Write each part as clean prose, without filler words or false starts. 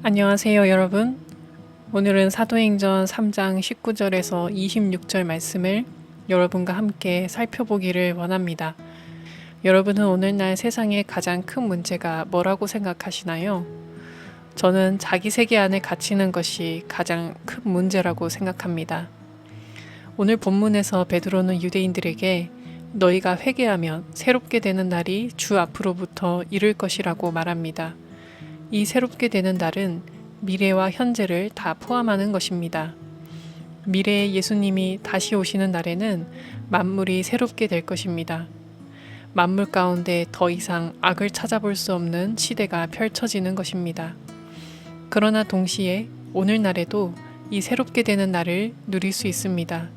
안녕하세요, 여러분. 오늘은 사도행전 3장 19절에서 26절 말씀을 여러분과 함께 살펴보기를 원합니다. 여러분은 오늘날 세상의 가장 큰 문제가 뭐라고 생각하시나요? 저는 자기 세계 안에 갇히는 것이 가장 큰 문제라고 생각합니다. 오늘 본문에서 베드로는 유대인들에게 너희가 회개하면 새롭게 되는 날이 주 앞으로부터 이를 것이라고 말합니다. 이 새롭게 되는 날은 미래와 현재를 다 포함하는 것입니다. 미래의 예수님이 다시 오시는 날에는 만물이 새롭게 될 것입니다. 만물 가운데 더 이상 악을 찾아볼 수 없는 시대가 펼쳐지는 것입니다. 그러나 동시에 오늘날에도 이 새롭게 되는 날을 누릴 수 있습니다.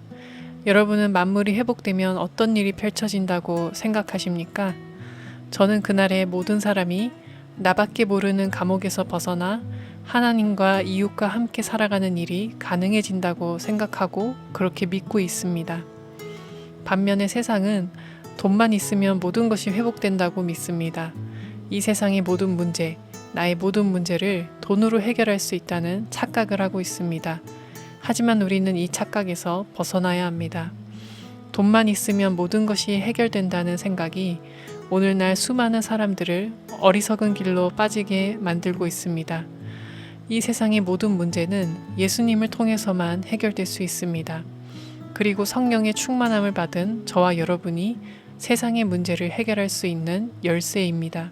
여러분은 만물이 회복되면 어떤 일이 펼쳐진다고 생각하십니까? 저는 그날에 모든 사람이 나밖에 모르는 감옥에서 벗어나 하나님과 이웃과 함께 살아가는 일이 가능해진다고 생각하고 그렇게 믿고 있습니다. 반면에 세상은 돈만 있으면 모든 것이 회복된다고 믿습니다. 이 세상의 모든 문제, 나의 모든 문제를 돈으로 해결할 수 있다는 착각을 하고 있습니다. 하지만 우리는 이 착각에서 벗어나야 합니다. 돈만 있으면 모든 것이 해결된다는 생각이 오늘날 수많은 사람들을 어리석은 길로 빠지게 만들고 있습니다. 이 세상의 모든 문제는 예수님을 통해서만 해결될 수 있습니다. 그리고 성령의 충만함을 받은 저와 여러분이 세상의 문제를 해결할 수 있는 열쇠입니다.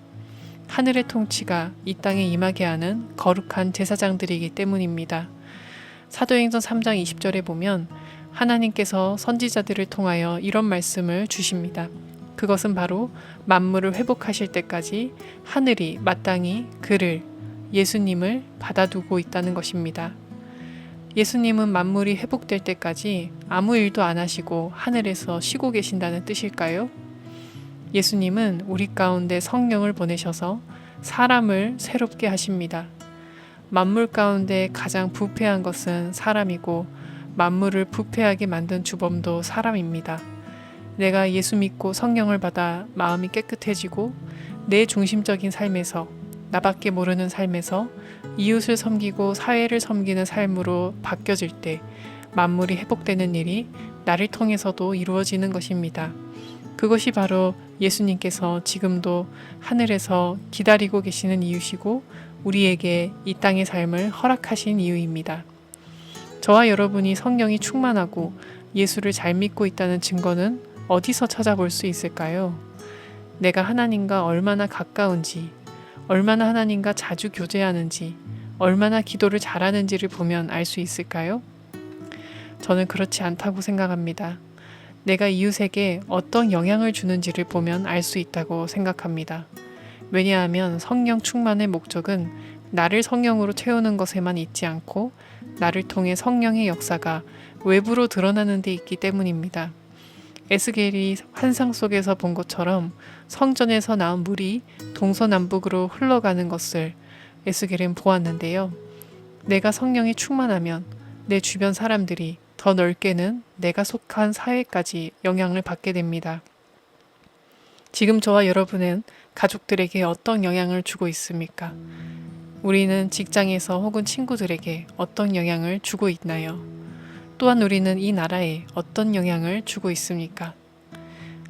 하늘의 통치가 이 땅에 임하게 하는 거룩한 제사장들이기 때문입니다. 사도행전 3장 20절에 보면 하나님께서 선지자들을 통하여 이런 말씀을 주십니다. 그것은 바로 만물을 회복하실 때까지 하늘이 마땅히 그를, 예수님을 받아두고 있다는 것입니다. 예수님은 만물이 회복될 때까지 아무 일도 안 하시고 하늘에서 쉬고 계신다는 뜻일까요? 예수님은 우리 가운데 성령을 보내셔서 사람을 새롭게 하십니다. 만물 가운데 가장 부패한 것은 사람이고 만물을 부패하게 만든 주범도 사람입니다. 내가 예수 믿고 성령을 받아 마음이 깨끗해지고 내 중심적인 삶에서, 나밖에 모르는 삶에서 이웃을 섬기고 사회를 섬기는 삶으로 바뀌어질 때 만물이 회복되는 일이 나를 통해서도 이루어지는 것입니다. 그것이 바로 예수님께서 지금도 하늘에서 기다리고 계시는 이유시고 우리에게 이 땅의 삶을 허락하신 이유입니다. 저와 여러분이 성령이 충만하고 예수를 잘 믿고 있다는 증거는 어디서 찾아볼 수 있을까요? 내가 하나님과 얼마나 가까운지, 얼마나 하나님과 자주 교제하는지, 얼마나 기도를 잘하는지를 보면 알 수 있을까요? 저는 그렇지 않다고 생각합니다. 내가 이웃에게 어떤 영향을 주는지를 보면 알 수 있다고 생각합니다. 왜냐하면 성령 충만의 목적은 나를 성령으로 채우는 것에만 있지 않고 나를 통해 성령의 역사가 외부로 드러나는 데 있기 때문입니다. 에스겔이 환상 속에서 본 것처럼 성전에서 나온 물이 동서남북으로 흘러가는 것을 에스겔은 보았는데요. 내가 성령이 충만하면 내 주변 사람들이 더 넓게는 내가 속한 사회까지 영향을 받게 됩니다. 지금 저와 여러분은 가족들에게 어떤 영향을 주고 있습니까? 우리는 직장에서 혹은 친구들에게 어떤 영향을 주고 있나요? 또한 우리는 이 나라에 어떤 영향을 주고 있습니까?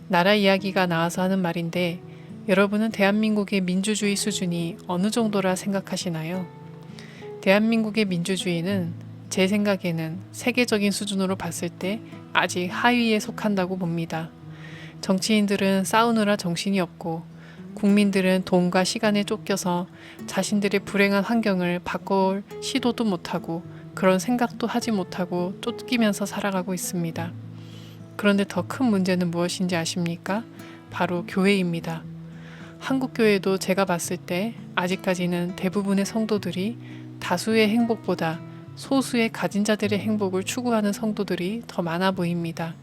나라 이야기가 나와서 하는 말인데 여러분은 대한민국의 민주주의 수준이 어느 정도라 생각하시나요? 대한민국의 민주주의는 제 생각에는 세계적인 수준으로 봤을 때 아직 하위에 속한다고 봅니다. 정치인들은 싸우느라 정신이 없고 국민들은 돈과 시간에 쫓겨서 자신들의 불행한 환경을 바꿀 시도도 못하고 그런 생각도 하지 못하고 쫓기면서 살아가고 있습니다. 그런데 더 큰 문제는 무엇인지 아십니까? 바로 교회입니다. 한국 교회도 제가 봤을 때 아직까지는 대부분의 성도들이 다수의 행복보다 소수의 가진 자들의 행복을 추구하는 성도들이 더 많아 보입니다.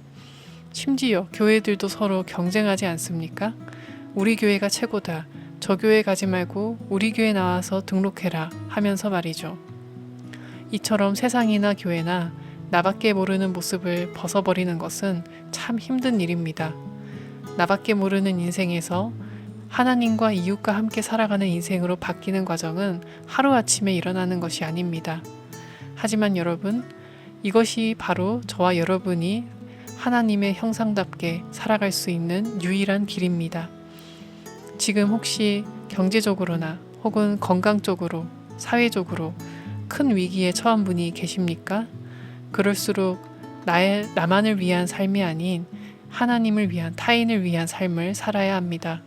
심지어 교회들도 서로 경쟁하지 않습니까? 우리 교회가 최고다. 저 교회 가지 말고 우리 교회 나와서 등록해라 하면서 말이죠. 이처럼 세상이나 교회나 나밖에 모르는 모습을 벗어버리는 것은 참 힘든 일입니다. 나밖에 모르는 인생에서 하나님과 이웃과 함께 살아가는 인생으로 바뀌는 과정은 하루아침에 일어나는 것이 아닙니다. 하지만 여러분, 이것이 바로 저와 여러분이 하나님의 형상답게 살아갈 수 있는 유일한 길입니다. 지금 혹시 경제적으로나 혹은 건강적으로, 사회적으로 큰 위기에 처한 분이 계십니까? 그럴수록 나만을 위한 삶이 아닌 하나님을 위한, 타인을 위한 삶을 살아야 합니다.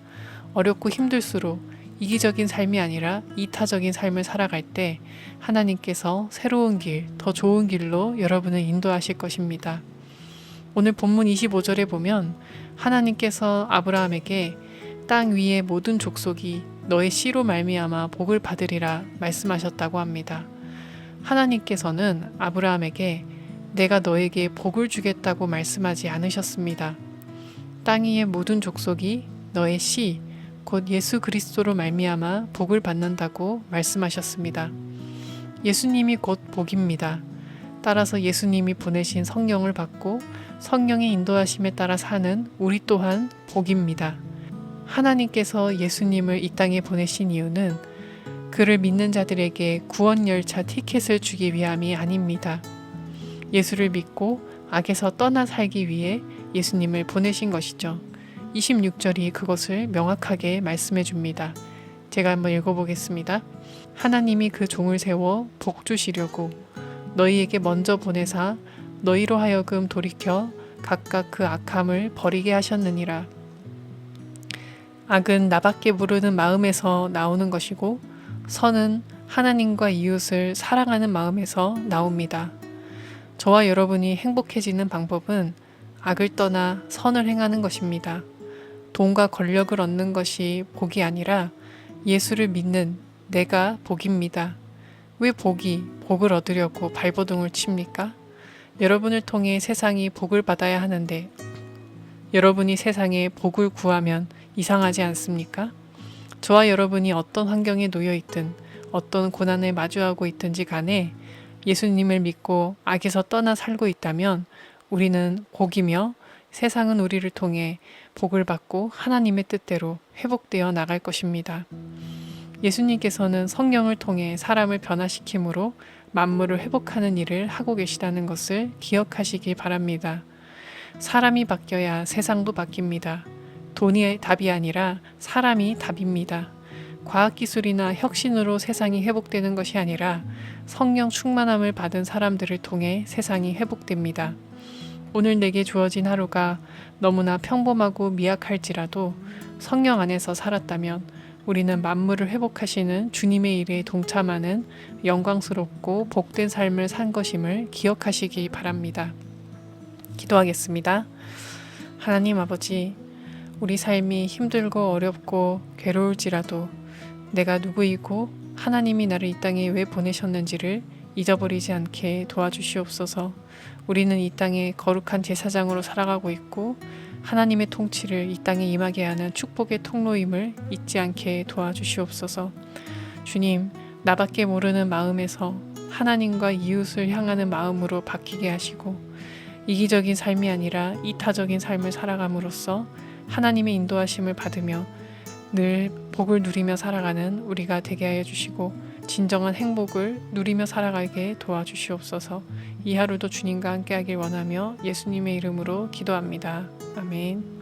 어렵고 힘들수록 이기적인 삶이 아니라 이타적인 삶을 살아갈 때 하나님께서 새로운 길, 더 좋은 길로 여러분을 인도하실 것입니다. 오늘 본문 25절에 보면 하나님께서 아브라함에게 땅 위의 모든 족속이 너의 씨로 말미암아 복을 받으리라 말씀하셨다고 합니다. 하나님께서는 아브라함에게 내가 너에게 복을 주겠다고 말씀하지 않으셨습니다. 땅 위의 모든 족속이 너의 씨, 곧 예수 그리스도로 말미암아 복을 받는다고 말씀하셨습니다. 예수님이 곧 복입니다. 따라서 예수님이 보내신 성령을 받고 성령의 인도하심에 따라 사는 우리 또한 복입니다. 하나님께서 예수님을 이 땅에 보내신 이유는 그를 믿는 자들에게 구원 열차 티켓을 주기 위함이 아닙니다. 예수를 믿고 악에서 떠나 살기 위해 예수님을 보내신 것이죠. 26절이 그것을 명확하게 말씀해 줍니다. 제가 한번 읽어보겠습니다. 하나님이 그 종을 세워 복 주시려고 너희에게 먼저 보내사 너희로 하여금 돌이켜 각각 그 악함을 버리게 하셨느니라. 악은 나밖에 모르는 마음에서 나오는 것이고 선은 하나님과 이웃을 사랑하는 마음에서 나옵니다. 저와 여러분이 행복해지는 방법은 악을 떠나 선을 행하는 것입니다. 돈과 권력을 얻는 것이 복이 아니라 예수를 믿는 내가 복입니다. 왜 복을 얻으려고 발버둥을 칩니까? 여러분을 통해 세상이 복을 받아야 하는데 여러분이 세상에 복을 구하면 이상하지 않습니까? 저와 여러분이 어떤 환경에 놓여 있든 어떤 고난을 마주하고 있든지 간에 예수님을 믿고 악에서 떠나 살고 있다면 우리는 복이며 세상은 우리를 통해 복을 받고 하나님의 뜻대로 회복되어 나갈 것입니다. 예수님께서는 성령을 통해 사람을 변화시킴으로 만물을 회복하는 일을 하고 계시다는 것을 기억하시기 바랍니다. 사람이 바뀌어야 세상도 바뀝니다. 돈이 답이 아니라 사람이 답입니다. 과학기술이나 혁신으로 세상이 회복되는 것이 아니라 성령 충만함을 받은 사람들을 통해 세상이 회복됩니다. 오늘 내게 주어진 하루가 너무나 평범하고 미약할지라도 성령 안에서 살았다면 우리는 만물을 회복하시는 주님의 일에 동참하는 영광스럽고 복된 삶을 산 것임을 기억하시기 바랍니다. 기도하겠습니다. 하나님 아버지, 우리 삶이 힘들고 어렵고 괴로울지라도 내가 누구이고 하나님이 나를 이 땅에 왜 보내셨는지를 잊어버리지 않게 도와주시옵소서. 우리는 이 땅에 거룩한 제사장으로 살아가고 있고 하나님의 통치를 이 땅에 임하게 하는 축복의 통로임을 잊지 않게 도와주시옵소서. 주님, 나밖에 모르는 마음에서 하나님과 이웃을 향하는 마음으로 바뀌게 하시고 이기적인 삶이 아니라 이타적인 삶을 살아감으로써 하나님의 인도하심을 받으며 늘 복을 누리며 살아가는 우리가 되게 하여 주시고 진정한 행복을 누리며 살아가게 도와주시옵소서. 이 하루도 주님과 함께하길 원하며 예수님의 이름으로 기도합니다. 아멘.